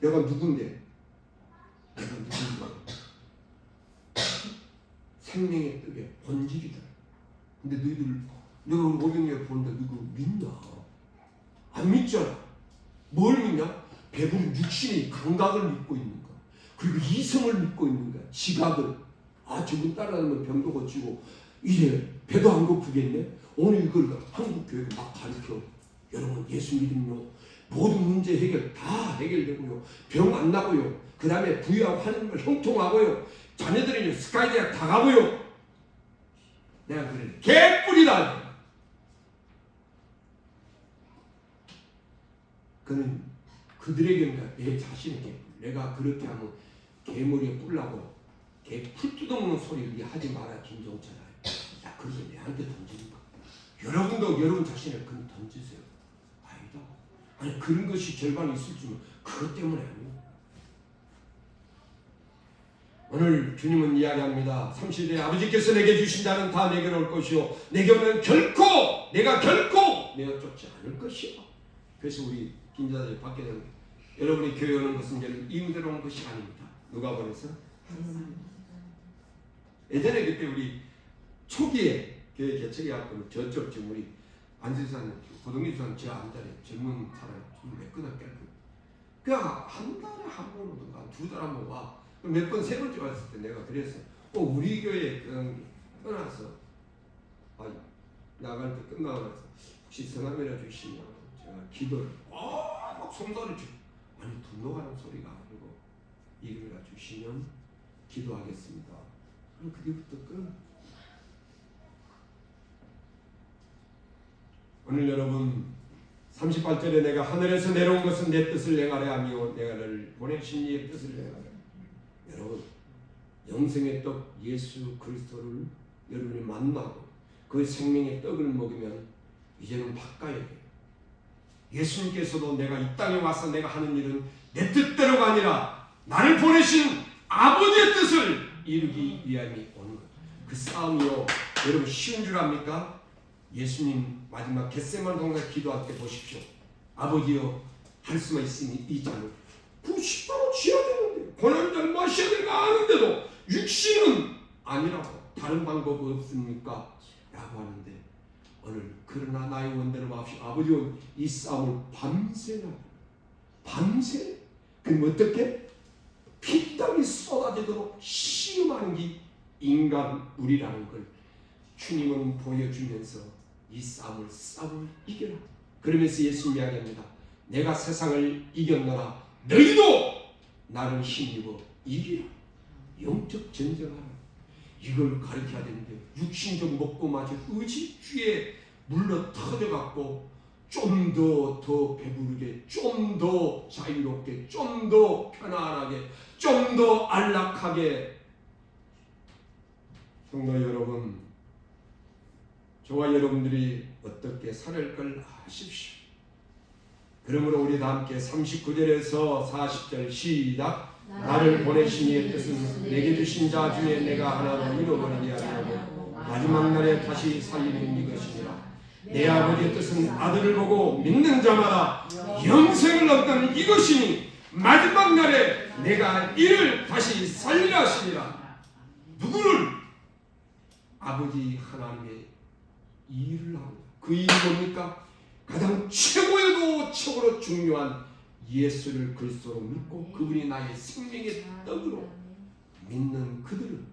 내가 누군데? 내가 누군데? 생명의 떡의 본질이다. 근데 너희들 내가 500명 보는데 누구 믿나? 안 믿잖아. 뭘 믿냐? 배부른 육신의 감각을 믿고 있는 거야. 그리고 이성을 믿고 있는 거야. 지각을. 아 저분 따라다니면 병도 고치고 이제 배도 안 고프겠네. 오늘 이걸 한국 교회가 막 가르쳐. 여러분 예수 믿으면요 모든 문제 해결 다 해결되고요. 병 안 나고요. 그 다음에 부유하고 하나님을 형통하고요. 자녀들이 스카이대학 다 가고요. 내가 그래 개뿔이다. 그는 그들에게는 내 자신의 개뿔. 내가 그렇게 하면 개머리에 뿔나고 개 풀 뜯어먹는 소리 하지 마라 김종철아. 야 그게 내한테 던지는 거. 여러분도 여러분 자신을 그냥 던지세요. 아니다. 아니 그런 것이 절반이 있을 줄은 그것 때문에 아니에요. 오늘 주님은 이야기합니다. 30대 아버지께서 내게 주신 자는 다 내게로 올 것이요 내게 오면 내가 결코 내어 쫓지 않을 것이요. 그래서 우리 김자들이 받게 되는 거예요. 여러분이 교회 오는 것은 이제 임대로 온 것이 아닙니다. 누가 보내서? 예전에 그때 우리 초기에 교회 개척이 왔고 저쪽 지금 우리 안지산 고동기산 저 안달에 젊은 사람 좀 매끈하게 그냥 한 달에 한 번 오든가 두 달에 한 번 와. 몇 번 세 번째 왔을 때 내가 그랬어. 우리 교회 떠나서 나갈 때 끝나고 나서 혹시 성함이라 주시면 제가 기도를 막 손소리 주 아니 등록하는 소리가 아니고 이름이라 주시면 기도하겠습니다. 그럼 그게부터 끝. 오늘 여러분 38절에 내가 하늘에서 내려온 것은 내 뜻을 행하려 하며 내가 너를 보내신 이의 뜻을 행하려. 여러분 영생의 떡 예수 그리스도를 여러분이 만나고 그 생명의 떡을 먹으면 이제는 바꿔야 돼요. 예수님께서도 내가 이 땅에 와서 내가 하는 일은 내 뜻대로가 아니라 나를 보내신 아버지의 뜻을 이루기 위함이 오는 거예요. 그 싸움이요 여러분 쉬운 줄 압니까? 예수님 마지막 겟세마네 동산 기도할 때 보십시오. 아버지여 할 수만 있으니 이 잔을 부시도록 지어야 되는데 고난의 잔을 마셔야 되는 거 아는데도 육신은 아니라고 다른 방법 없습니까? 라고 하는데 오늘 그러나 나의 원대로 마옵시오. 아버지여 이 싸움을 밤새나 밤새 그럼 어떻게? 피땀이 쏟아지도록 시험하는 게 인간 우리라는 걸 주님은 보여주면서 이 싸움을 이겨라. 그러면서 예수님이 이야기합니다. 내가 세상을 이겼노라 너희도 나를 힘입어 이기라. 영적 전쟁하라. 이걸 가르쳐야 되는데 육신적 먹고 마실 의지주의에 물러 터져갖고 좀 더 배부르게, 좀 더 자유롭게, 좀 더 편안하게, 좀 더 안락하게. 성도 여러분, 저와 여러분들이 어떻게 살 걸 아십시오. 그러므로 우리 다 함께 39절에서 40절 시작. 나를 보내신 이의 뜻은 내게 주신 자 중에 내가 하나도 잃어버리지 아니하고 마지막 날에 다시 살리는 이것이니라. 내 아버지의 뜻은 아들을 보고 믿는 자마다 영생을 얻는 이것이니 마지막 날에 내가 이를 다시 살리라 하시니라. 누구를? 아버지 하나님의 일을 합니다. 그 일이 뭡니까? 가장 최고에도 최고로 중요한 예수를 그리스도로 믿고 그분이 나의 생명의 떡으로 믿는 그들은,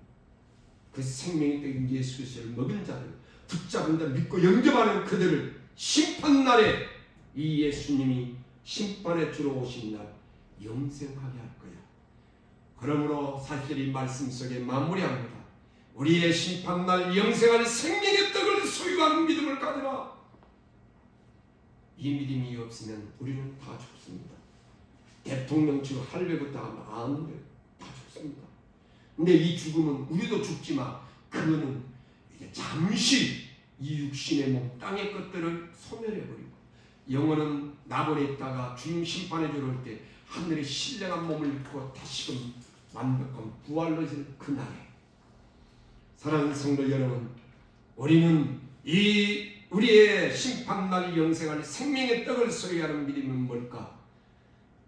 그 생명의 떡인 예수 그리스도를 먹은 자들, 붙잡은 자, 믿고 영접하는 그들을 심판날에 이 예수님이 심판에 주러 오신 날 영생하게 할 거야. 그러므로 사실 이 말씀 속에 마무리합니다. 우리의 심판날 영생할 생명의 떡을 소유하는 믿음을 가져라. 이 믿음이 없으면 우리는 다 죽습니다. 대통령치고 할배부터 하면 아는데 다 죽습니다. 근데 이 죽음은 우리도 죽지만 그거는 이제 잠시 이 육신의 몸, 땅의 것들을 소멸해버리고 영혼은 낙원에 있다가 주님 심판해 주러 올 때 하늘의 신령한 몸을 입고 다시금 완벽한 부활로 이르는 그날에, 사랑하는 성도 여러분, 우리는 이 우리의 심판날 영생할 생명의 떡을 소유하는 믿음은 뭘까?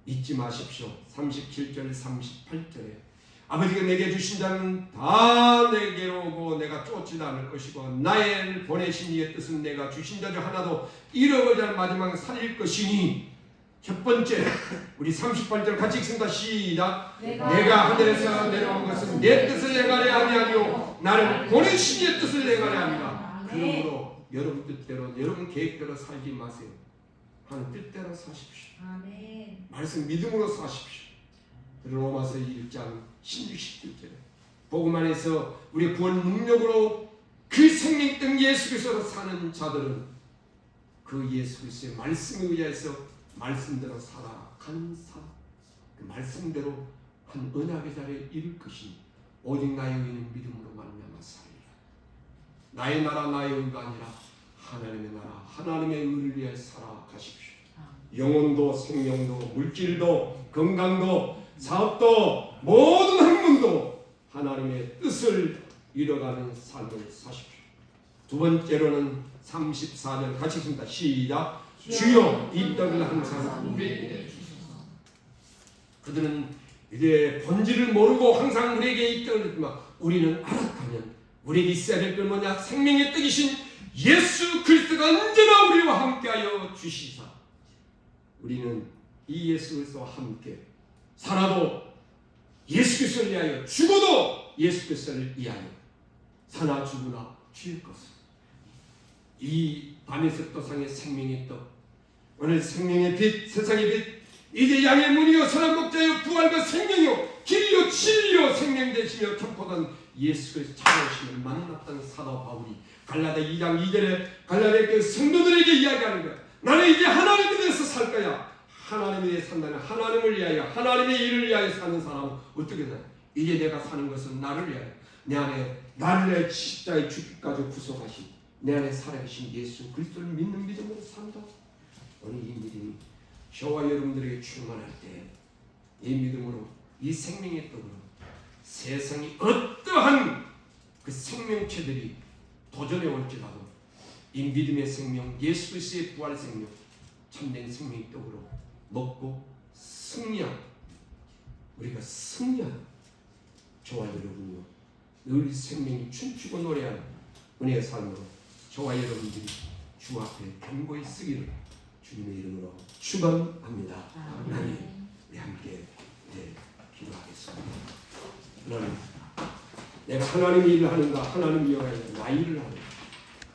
잊지 마십시오. 37절 38절에 아버지가 내게 주신 자는 다 내게로 오고 내가 쫓지도 않을 것이고 나를 보내신 이의 뜻은 내가 주신 자 중 하나도 잃어버리지 않을 마지막에 살릴 것이니. 첫 번째, 우리 38절 같이 읽습니다. 시작. 내가 하늘에서 내려온 것은 내 뜻을 행하려 함이 아니요 나를 보내신 이의 뜻을 행하려 함이라. 그러므로 여러분 뜻대로, 여러분 계획대로 살지 마세요. 하나님 뜻대로 사십시오. 아멘. 말씀 믿음으로 사십시오. 로마서 1장 16, 17절에 복음 안에서 우리 구원 능력으로 그 생명등 예수 그리스도로 사는 자들은 그 예수 그리스도의 말씀에 의해서 말씀대로 살아간 사, 그 말씀대로 한 언약의 자리에 이를 것이니 오직 나의 의는 믿음으로 말미암아 살리라. 나의 나라 나의 의가 아니라 하나님의 나라 하나님의 의를 위해 살아가십시오. 영혼도 생명도 물질도 건강도 사업도 모든 학문도 하나님의 뜻을 이뤄가는 삶을 사십시오. 두 번째로는 34절 같이 읽습니다. 시작. 주여 이 떡을 항상 우리에게 주소서. 그들은 이제 본질을 모르고 항상 우리에게 이 떡을 주지만 우리는 알았다면 우리에게 있어야 될 건 뭐냐? 생명의 떡이신 예수 그리스도가 언제나 우리와 함께하여 주시사 우리는 이 예수 그리스도와 함께 살아도 예수 그리스도를 위하여 죽어도 예수 그리스도를 위하여 사나 죽으나 주의 것을. 이 밤에서 또상의 생명의 떡, 오늘 생명의 빛, 세상의 빛, 이제 양의 문이요 선한 목자요 부활과 생명이요 길이요 진리요 생명 되시며 참포단 예수 그리스도 찾아오심을 만났다는 사도 바울이 갈라디아 2장 2절에 갈라디아 그 성도들에게 이야기하는 거야. 나는 이제 하나님에 대해서 살 거야. 하나님에 대해 산다는, 하나님을 위하여 하나님의 일을 위하여 사는 사람은 어떻게 돼? 이제 내가 사는 것은 나를 위하여, 내 안에 나를 위하여 십자가에 죽기까지 구속하신 내 안에 살아계신 예수 그리스도를 믿는 믿음으로 산다. 오늘 이 믿음이 저와 여러분들에게 충만할 때 이 믿음으로, 이 생명의 떡으로 세상이 어떠한 그 생명체들이 도전해 올지라도 이 믿음의 생명, 예수 그리스도의 부활 생명, 참된 생명의 떡으로 먹고 승리한, 우리가 승리한 저와 여러분요 늘 생명이 춤추고 노래하는 은혜의 삶으로 저와 여러분들이 주 앞에 견고히 쓰기를 주님의 이름으로 축원합니다. 아멘. 우리 함께 기도하겠습니다. 하나님, 내가 하나님의 일을 하는가? 하나님 위하여 나 일을 하는가?